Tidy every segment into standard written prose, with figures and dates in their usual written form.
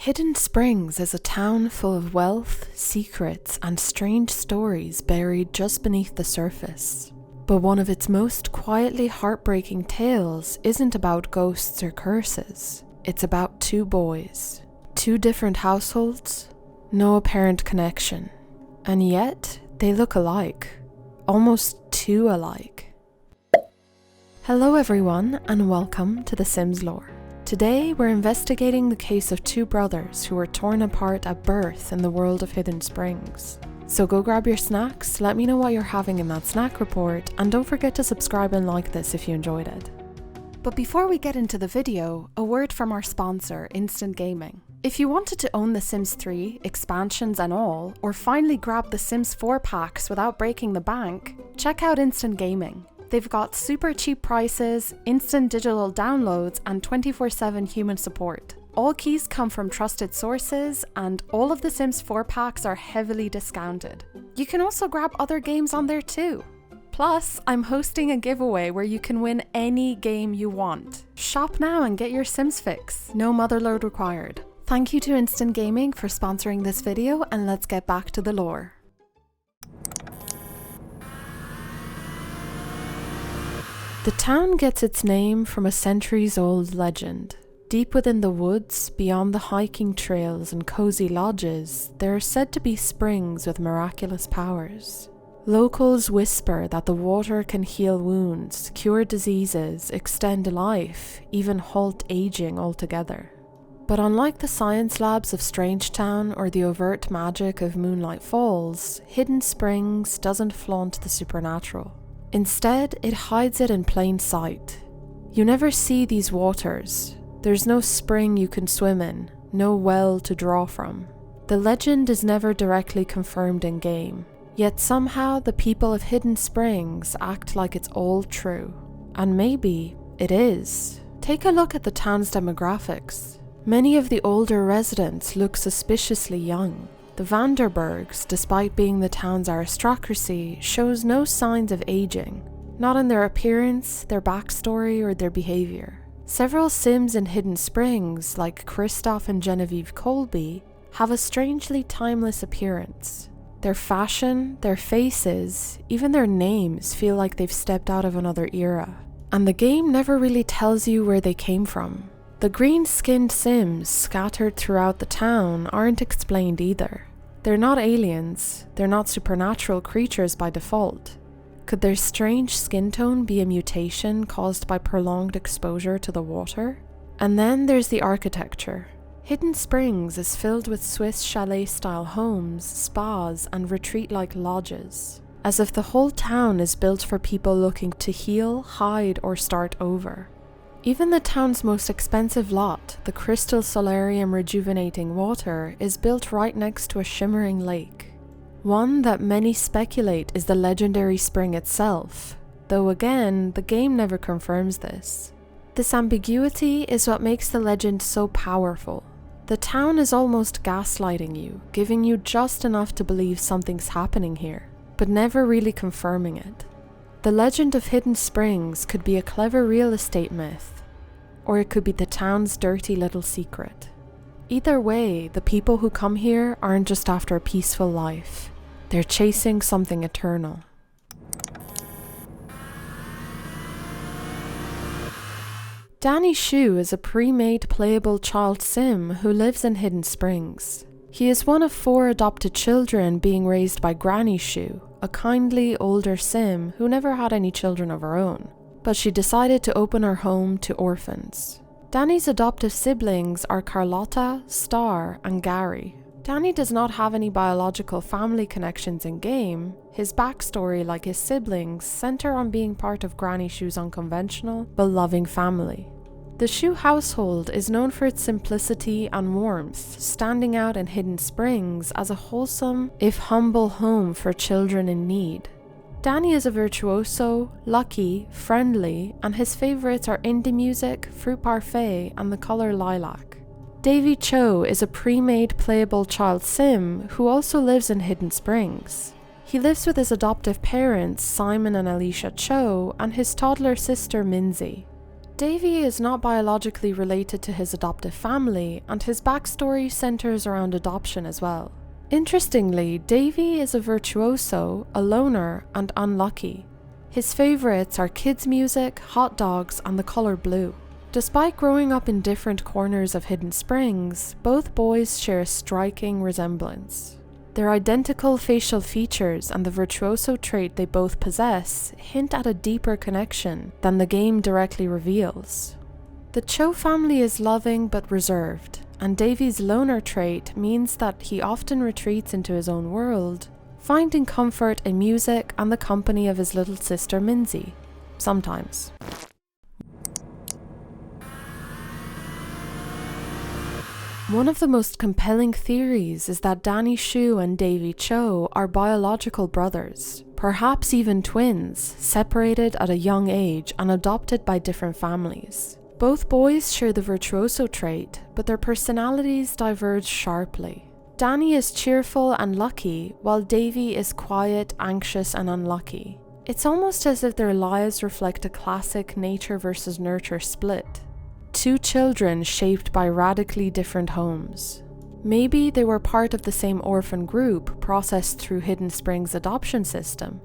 Hidden Springs is a town full of wealth, secrets, and strange stories buried just beneath the surface. But one of its most quietly heartbreaking tales isn't about ghosts or curses. It's about two boys, two different households, no apparent connection, and yet they look alike, almost too alike. Hello everyone, and welcome to The Sims Lore. Today we're investigating the case of two brothers who were torn apart at birth in the world of Hidden Springs. So go grab your snacks, let me know what you're having in that snack report, and don't forget to subscribe and like this if you enjoyed it. But before we get into the video, a word from our sponsor, InstantGaming. If you wanted to own The Sims 3, expansions and all, or finally grab the Sims 4 packs without breaking the bank, check out InstantGaming. They've got super cheap prices, instant digital downloads, and 24/7 human support. All keys come from trusted sources, and all of the Sims 4 packs are heavily discounted. You can also grab other games on there too. Plus, I'm hosting a giveaway where you can win any game you want. Shop now and get your Sims fix. No motherload required. Thank you to Instant Gaming for sponsoring this video, and let's get back to the lore. The town gets its name from a centuries-old legend. Deep within the woods, beyond the hiking trails and cozy lodges, there are said to be springs with miraculous powers. Locals whisper that the water can heal wounds, cure diseases, extend life, even halt aging altogether. But unlike the science labs of Strangetown or the overt magic of Moonlight Falls, Hidden Springs doesn't flaunt the supernatural. Instead, it hides it in plain sight. You never see these waters. There's no spring you can swim in, no well to draw from. The legend is never directly confirmed in-game, yet somehow the people of Hidden Springs act like it's all true. And maybe it is. Take a look at the town's demographics. Many of the older residents look suspiciously young. The Vanderbergs, despite being the town's aristocracy, shows no signs of aging, not in their appearance, their backstory, or their behavior. Several Sims in Hidden Springs, like Kristoff and Genevieve Colby, have a strangely timeless appearance. Their fashion, their faces, even their names feel like they've stepped out of another era. And the game never really tells you where they came from. The green-skinned Sims scattered throughout the town aren't explained either. They're not aliens, they're not supernatural creatures by default. Could their strange skin tone be a mutation caused by prolonged exposure to the water? And then there's the architecture. Hidden Springs is filled with Swiss chalet-style homes, spas, and retreat-like lodges, as if the whole town is built for people looking to heal, hide, or start over. Even the town's most expensive lot, the Crystal Solarium Rejuvenating Water, is built right next to a shimmering lake. One that many speculate is the legendary spring itself, though again, the game never confirms this. This ambiguity is what makes the legend so powerful. The town is almost gaslighting you, giving you just enough to believe something's happening here, but never really confirming it. The legend of Hidden Springs could be a clever real estate myth, or it could be the town's dirty little secret. Either way, the people who come here aren't just after a peaceful life. They're chasing something eternal. Danny Shue is a pre-made playable child sim who lives in Hidden Springs. He is one of 4 adopted children being raised by Granny Shue, a kindly older sim who never had any children of her own, but she decided to open her home to orphans. Danny's adoptive siblings are Carlotta, Star, and Gary. Danny does not have any biological family connections in-game. His backstory, like his siblings, center on being part of Granny Shue's unconventional but loving family. The Shue household is known for its simplicity and warmth, standing out in Hidden Springs as a wholesome, if humble, home for children in need. Danny is a virtuoso, lucky, friendly, and his favorites are indie music, fruit parfait, and the color lilac. Davy Cho is a pre-made playable child sim who also lives in Hidden Springs. He lives with his adoptive parents, Simon and Alicia Cho, and his toddler sister, Minzy. Davy is not biologically related to his adoptive family, and his backstory centers around adoption as well. Interestingly, Davy is a virtuoso, a loner, and unlucky. His favourites are kids' music, hot dogs, and the colour blue. Despite growing up in different corners of Hidden Springs, both boys share a striking resemblance. Their identical facial features and the virtuoso trait they both possess hint at a deeper connection than the game directly reveals. The Shue family is loving but reserved, and Davy's loner trait means that he often retreats into his own world, finding comfort in music and the company of his little sister Minzy. Sometimes. One of the most compelling theories is that Dany Shue and Davy Shue are biological brothers, perhaps even twins, separated at a young age and adopted by different families. Both boys share the virtuoso trait, but their personalities diverge sharply. Dany is cheerful and lucky, while Davy is quiet, anxious, and unlucky. It's almost as if their lives reflect a classic nature versus nurture split. Two children shaped by radically different homes. Maybe they were part of the same orphan group processed through Hidden Springs' adoption system.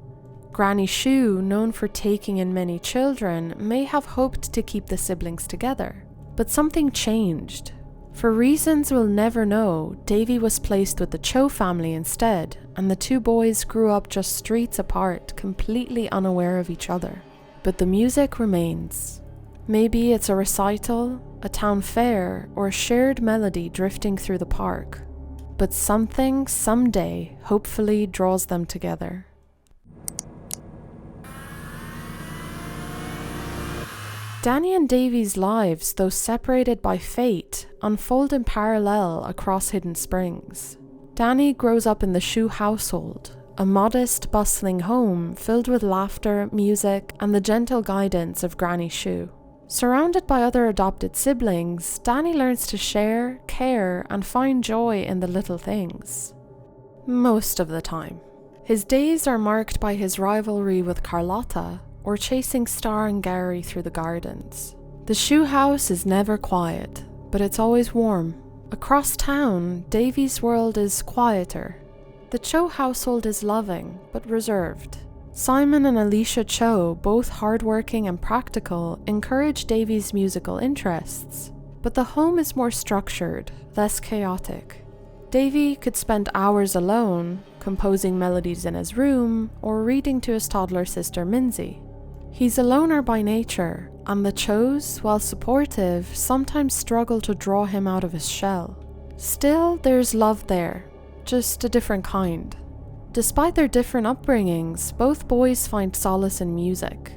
Granny Shue, known for taking in many children, may have hoped to keep the siblings together. But something changed. For reasons we'll never know, Davy was placed with the Shue family instead, and the two boys grew up just streets apart, completely unaware of each other. But the music remains. Maybe it's a recital, a town fair, or a shared melody drifting through the park. But something, someday, hopefully draws them together. Dany and Davy's lives, though separated by fate, unfold in parallel across Hidden Springs. Dany grows up in the Shue household, a modest, bustling home filled with laughter, music, and the gentle guidance of Granny Shue. Surrounded by other adopted siblings, Dany learns to share, care, and find joy in the little things. Most of the time. His days are marked by his rivalry with Carlotta, or chasing Star and Gary through the gardens. The Shue house is never quiet, but it's always warm. Across town, Davy's world is quieter. The Shue household is loving, but reserved. Simon and Alicia Shue, both hardworking and practical, encourage Davy's musical interests, but the home is more structured, less chaotic. Davy could spend hours alone, composing melodies in his room, or reading to his toddler sister Minzy. He's a loner by nature, and the Shues, while supportive, sometimes struggle to draw him out of his shell. Still, there's love there, just a different kind. Despite their different upbringings, both boys find solace in music.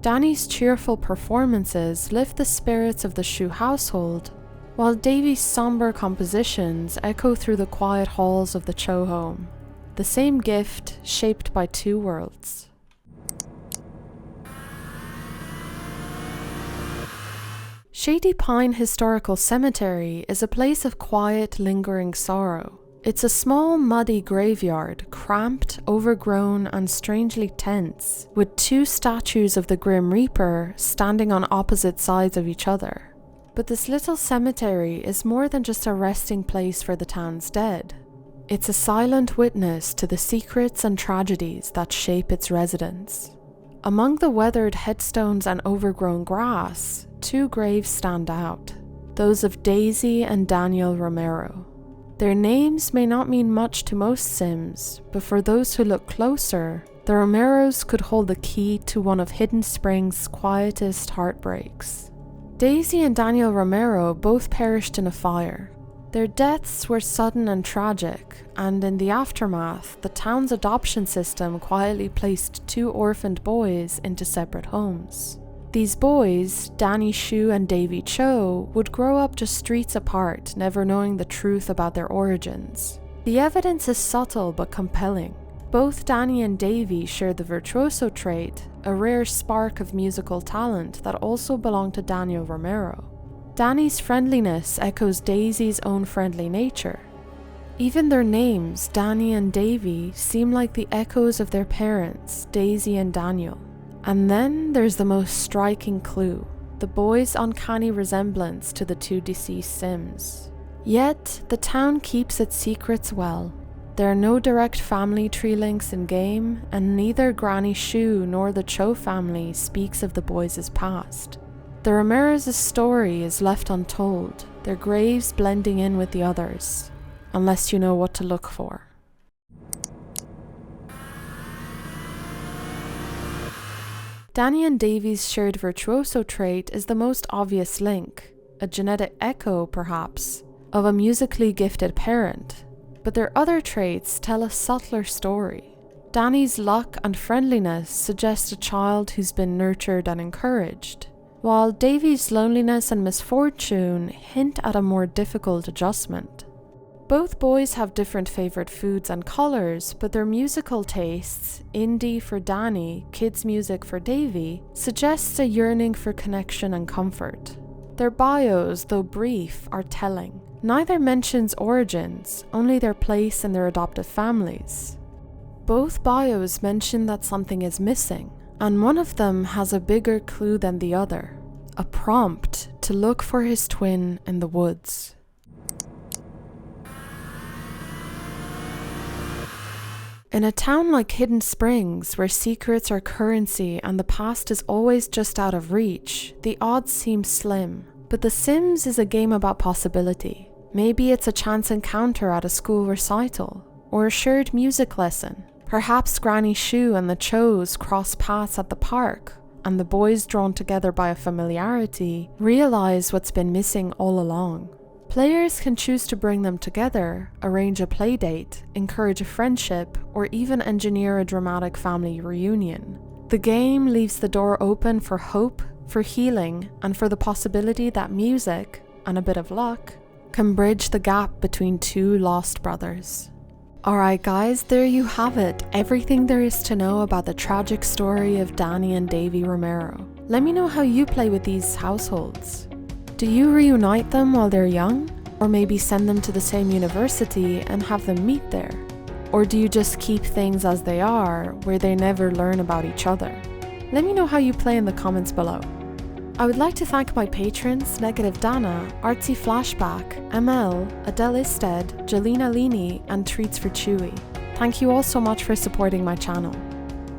Dany's cheerful performances lift the spirits of the Shue household, while Davy's somber compositions echo through the quiet halls of the Shue home. The same gift, shaped by two worlds. Shady Pine Historical Cemetery is a place of quiet, lingering sorrow. It's a small, muddy graveyard, cramped, overgrown, and strangely tense, with two statues of the Grim Reaper standing on opposite sides of each other. But this little cemetery is more than just a resting place for the town's dead. It's a silent witness to the secrets and tragedies that shape its residents. Among the weathered headstones and overgrown grass, two graves stand out, those of Daisy and Daniel Romero. Their names may not mean much to most Sims, but for those who look closer, the Romeros could hold the key to one of Hidden Springs' quietest heartbreaks. Daisy and Daniel Romero both perished in a fire. Their deaths were sudden and tragic, and in the aftermath, the town's adoption system quietly placed two orphaned boys into separate homes. These boys, Dany Shue and Davy Shue, would grow up just streets apart, never knowing the truth about their origins. The evidence is subtle but compelling. Both Dany and Davy share the virtuoso trait, a rare spark of musical talent that also belonged to Daniel Romero. Dany's friendliness echoes Daisy's own friendly nature. Even their names, Dany and Davy, seem like the echoes of their parents, Daisy and Daniel. And then there's the most striking clue. the boys' uncanny resemblance to the two deceased Sims. Yet, the town keeps its secrets well. There are no direct family tree links in-game, and neither Granny Shue nor the Cho family speaks of the boys' past. The Ramirez's story is left untold, their graves blending in with the others, unless you know what to look for. Dany and Davy's shared virtuoso trait is the most obvious link, a genetic echo, perhaps, of a musically gifted parent, but their other traits tell a subtler story. Dany's luck and friendliness suggest a child who's been nurtured and encouraged, while Davy's loneliness and misfortune hint at a more difficult adjustment. Both boys have different favourite foods and colours, but their musical tastes, indie for Dany, kids' music for Davy, suggests a yearning for connection and comfort. Their bios, though brief, are telling. Neither mentions origins, only their place in their adoptive families. Both bios mention that something is missing, and one of them has a bigger clue than the other, a prompt to look for his twin in the woods. In a town like Hidden Springs, where secrets are currency and the past is always just out of reach, the odds seem slim. But The Sims is a game about possibility. Maybe it's a chance encounter at a school recital, or a shared music lesson. Perhaps Granny Shue and the Chos cross paths at the park, and the boys, drawn together by a familiarity, realize what's been missing all along. Players can choose to bring them together, arrange a playdate, encourage a friendship, or even engineer a dramatic family reunion. The game leaves the door open for hope, for healing, and for the possibility that music, and a bit of luck, can bridge the gap between two lost brothers. Alright guys, there you have it, everything there is to know about the tragic story of Dany and Davy Romero. Let me know how you play with these households. Do you reunite them while they're young? Or maybe send them to the same university and have them meet there? Or do you just keep things as they are, where they never learn about each other? Let me know how you play in the comments below. I would like to thank my patrons Negative Dana, Artsy Flashback, ML, Adele Isted, Jelena Lini, and Treats for Chewy. Thank you all so much for supporting my channel.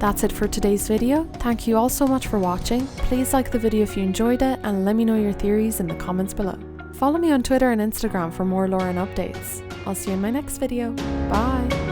That's it for today's video. Thank you all so much for watching. Please like the video if you enjoyed it and let me know your theories in the comments below. Follow me on Twitter and Instagram for more lore and updates. I'll see you in my next video. Bye!